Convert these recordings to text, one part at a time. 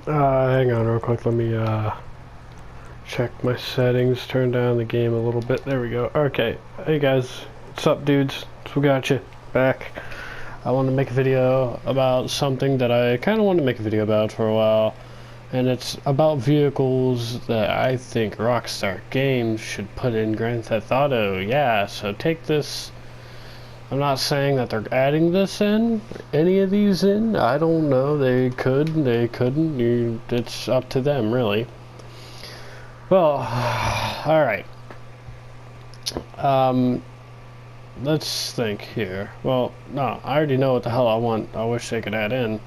Hang on real quick, let me check my settings, turn down the game a little bit. There we go. Okay, hey guys, what's up dudes? We got you back. I want to make a video about something that I kind of want to make a video about for a while, and it's about vehicles that I think Rockstar Games should put in Grand Theft Auto. Yeah, so take this. I'm not saying that they're adding this in, any of these in. I don't know. They could, they couldn't. It's up to them, really. Well, alright. Let's think here. Well, no, I already know what the hell I want. I wish they could add in.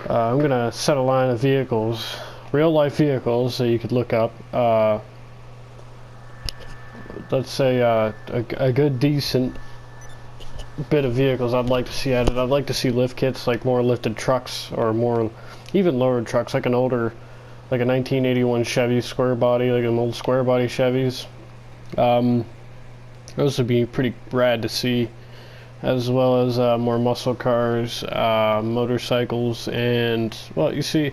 I'm gonna set a line of vehicles, real life vehicles that you could look up. Let's say a good, decent bit of vehicles I'd like to see added. I'd like to see lift kits, like more lifted trucks, or more, even lowered trucks, like an older, like a 1981 Chevy square body, like an old square body Chevys. Those would be pretty rad to see, as well as more muscle cars, motorcycles, and, well, you see,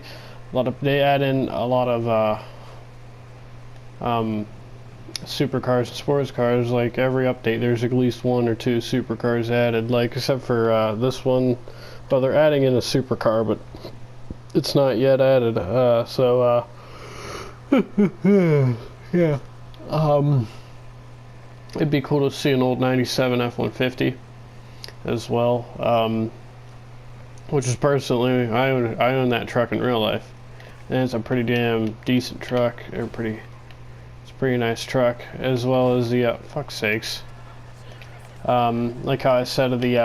they add in a lot of supercars and sports cars. Like every update there's at least one or two supercars added, like except for this one. Well, they're adding in a supercar, but it's not yet added, yeah. It'd be cool to see an old 97 F-150 as well, which is personally, I own that truck in real life, and it's a pretty damn decent truck. Pretty nice truck, as well as the fuck's sakes, like how I said of the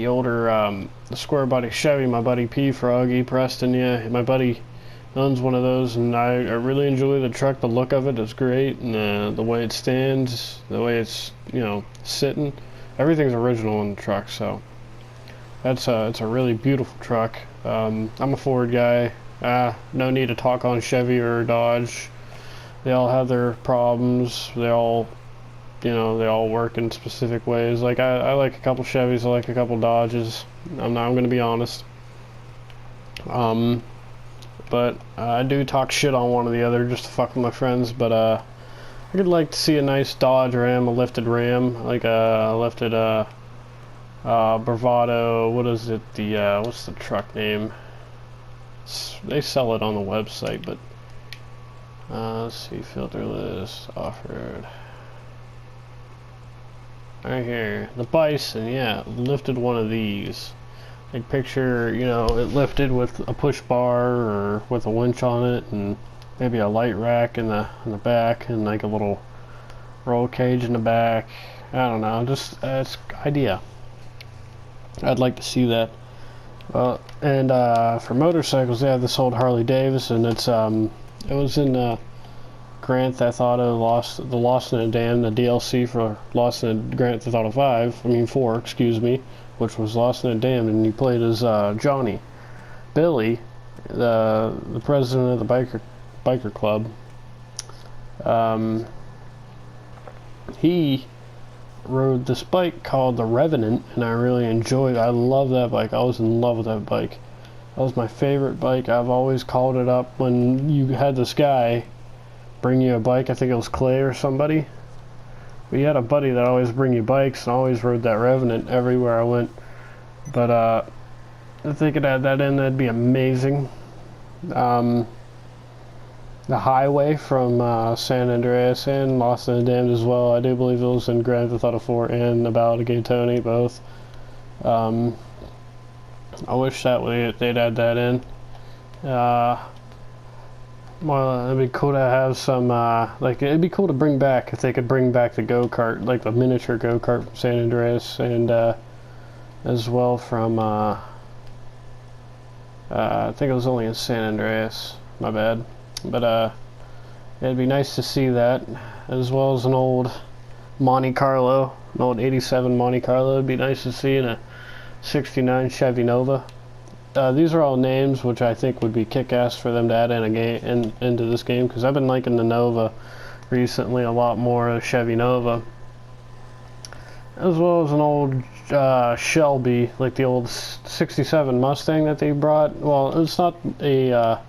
older the square body Chevy. My buddy P Froggy Preston, yeah, my buddy owns one of those, and I really enjoy the truck. The look of it is great, and the way it stands, the way it's, you know, sitting, everything's original in the truck. So it's a really beautiful truck. I'm a Ford guy. No need to talk on Chevy or Dodge. They all have their problems. They all, you know, they all work in specific ways. Like I like a couple Chevys, I like a couple Dodges. I'm going to be honest. But I do talk shit on one or the other just to fuck with my friends. But I could like to see a nice Dodge Ram, a lifted Ram, like a lifted Bravado. What is it? What's the truck name? They sell it on the website, but. Let's see, filter list, off-road. Right here, the Bison, yeah, lifted one of these. Like picture, you know, it lifted with a push bar or with a winch on it, and maybe a light rack in the back, and like a little roll cage in the back. I don't know, just it's idea. I'd like to see that. And for motorcycles, they have this old Harley Davidson. It's it was in Grand Theft Auto Lost in a Dam, the DLC for Lost in Grand Theft Auto 4, excuse me, which was Lost in a Dam, and he played as Johnny. Billy, the president of the biker club, he rode this bike called the Revenant, and I really enjoyed it. I love that bike. I was in love with that bike. That was my favorite bike. I've always called it up when you had this guy bring you a bike. I think it was Clay or somebody. But you had a buddy that always bring you bikes, and always rode that Revenant everywhere I went. But if they could add that in, that'd be amazing. The highway from San Andreas and Lost in the Damned as well. I do believe it was in Grand Theft Auto 4 and about Tony, both. I wish that they'd add that in. Well, it'd be cool to have some, like, it'd be cool to bring back, if they could bring back the go-kart, like the miniature go-kart from San Andreas, and as well from, I think it was only in San Andreas, my bad. But it'd be nice to see that, as well as an old Monte Carlo, an old 87 Monte Carlo. It'd be nice to see in a 69 Chevy Nova. These are all names which I think would be kick-ass for them to add in a game into this game, because I've been liking the Nova recently a lot more, the Chevy Nova, as well as an old Shelby, like the old '67 Mustang that they brought. Well, it's not a.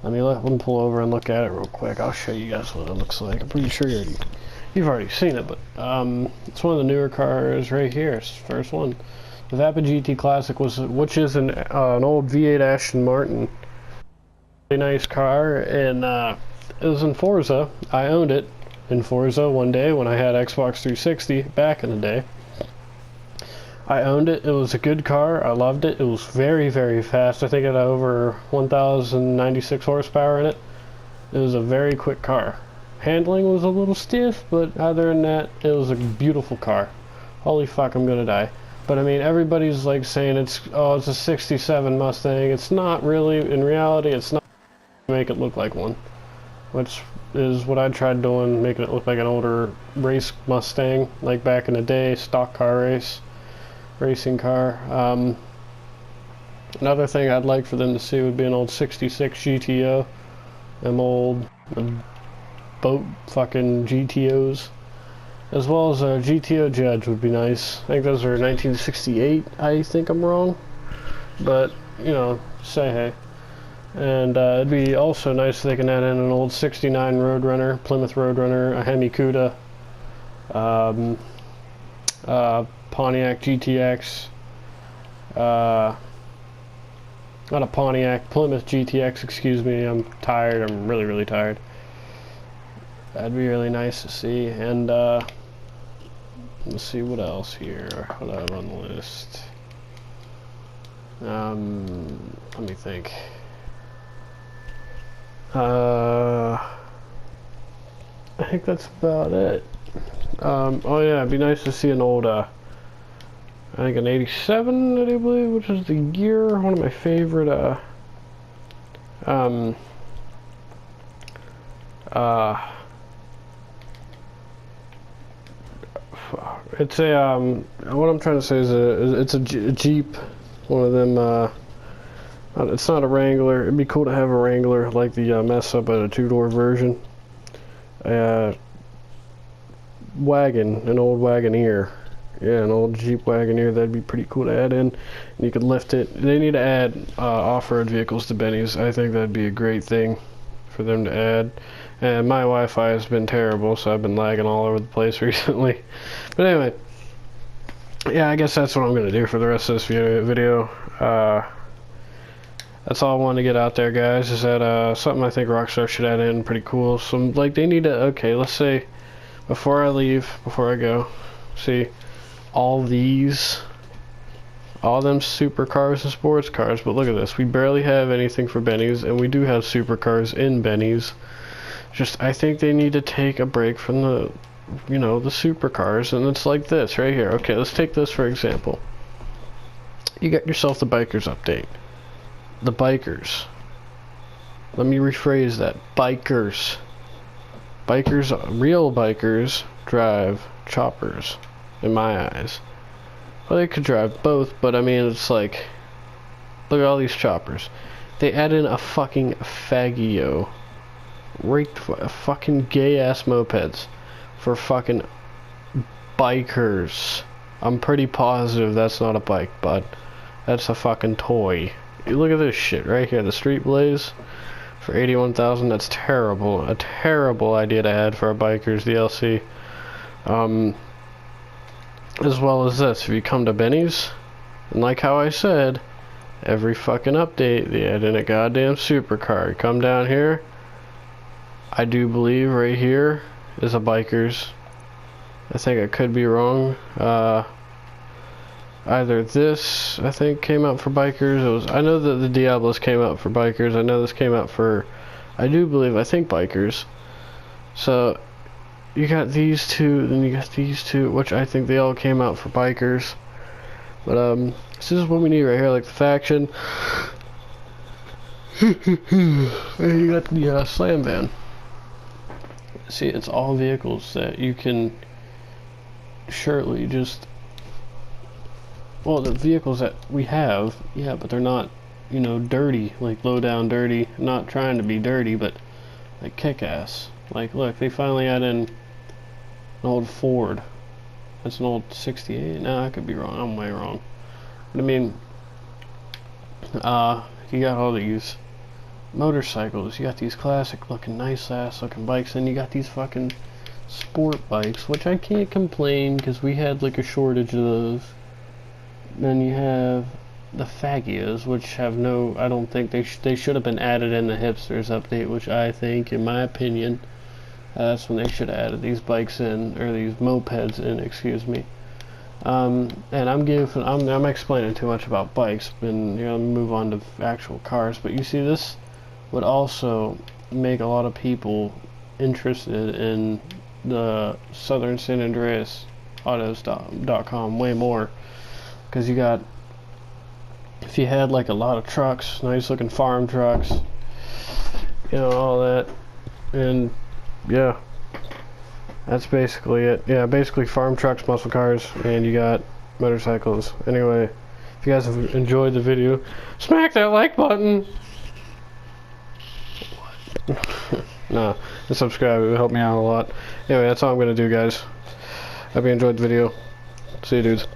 Let me pull over and look at it real quick. I'll show you guys what it looks like. I'm pretty sure you've already seen it, but it's one of the newer cars right here. It's the first one. The Vapa GT Classic which is an old V8 Aston Martin. Really nice car, and it was in Forza. I owned it in Forza one day when I had Xbox 360 back in the day. I owned it. It was a good car. I loved it. It was very, very fast. I think it had over 1,096 horsepower in it. It was a very quick car. Handling was a little stiff, but other than that, it was a beautiful car. Holy fuck, I'm gonna die. But I mean, everybody's like saying it's a '67 Mustang. It's not really. In reality, it's not. Make it look like one, which is what I tried doing, making it look like an older race Mustang, like back in the day, stock car racing car. Another thing I'd like for them to see would be an old '66 GTO, them old boat fucking GTOs. As well as a GTO Judge would be nice. I think those are 1968, I think I'm wrong. But, you know, say hey. And it'd be also nice if they can add in an old '69 Roadrunner, Plymouth Roadrunner, a Hemi Cuda, Pontiac GTX, not a Pontiac, Plymouth GTX, excuse me, I'm tired, I'm really, really tired. That'd be really nice to see, and let's see what else here. What do I have on the list? Let me think. I think that's about it. Oh yeah, it'd be nice to see an old, I think an '87, I do believe, which is the year, one of my favorite, it's a, what I'm trying to say is it's a Jeep, one of them, it's not a Wrangler. It'd be cool to have a Wrangler like the mess up at a two-door version. Wagon, an old Wagoneer. Yeah, an old Jeep Wagoneer. That'd be pretty cool to add in. And you could lift it. They need to add off-road vehicles to Benny's. I think that'd be a great thing for them to add. And my Wi-Fi has been terrible, so I've been lagging all over the place recently. But anyway, yeah, I guess that's what I'm gonna do for the rest of this video. That's all I wanted to get out there, guys, is that something I think Rockstar should add in pretty cool. Some, like, they need to, okay, let's say, before I go, see, all them supercars and sports cars, but look at this, we barely have anything for Benny's, and we do have supercars in Benny's. Just, I think they need to take a break from the, you know, the supercars, and it's like this, right here. Okay, let's take this for example. You got yourself the Bikers update. The bikers. Let me rephrase that. Bikers. Real bikers drive choppers, in my eyes. Well, they could drive both, but I mean, it's like, look at all these choppers. They add in a fucking Faggio. Fucking gay-ass mopeds for fucking bikers. I'm pretty positive that's not a bike, bud. That's a fucking toy. Look at this shit right here, the Street Blaze for 81,000. That's terrible. A terrible idea to add for a biker's DLC. As well as this, if you come to Benny's, and like how I said, every fucking update they add in a goddamn supercar. You come down here, I do believe right here is a biker's. I think I could be wrong. Either this, I think, came out for bikers. I know that the Diablos came out for bikers. I know this came out for, I think bikers. So, you got these two, then you got these two, which I think they all came out for bikers. But, this is what we need right here, like the faction. And you got the, slam van. See, it's all vehicles that you can surely just, well, the vehicles that we have, yeah, but they're not, you know, dirty, like low down dirty, not trying to be dirty, but like kick-ass. Like, look, they finally add in an old Ford, That's an old 68. No, I could be wrong. I'm way wrong. But I mean, you got all these motorcycles. You got these classic looking, nice ass looking bikes, and you got these fucking sport bikes, which I can't complain because we had like a shortage of those. Then you have the Fagias, which have no, I don't think they should have been added in the hipsters update, which I think, in my opinion, that's when they should have added these bikes in, or these mopeds in, excuse me. And I'm explaining too much about bikes, and move on to actual cars. But you see, this would also make a lot of people interested in the Southern San Andreas Autos.com way more, because you got, if you had like a lot of trucks, nice looking farm trucks, all that, and yeah, that's basically it. Yeah, basically farm trucks, muscle cars, and you got motorcycles. Anyway, if you guys have enjoyed the video, smack that like button. No, and subscribe. It would help me out a lot. Anyway, that's all I'm gonna do, guys. Hope you enjoyed the video. See you, dudes.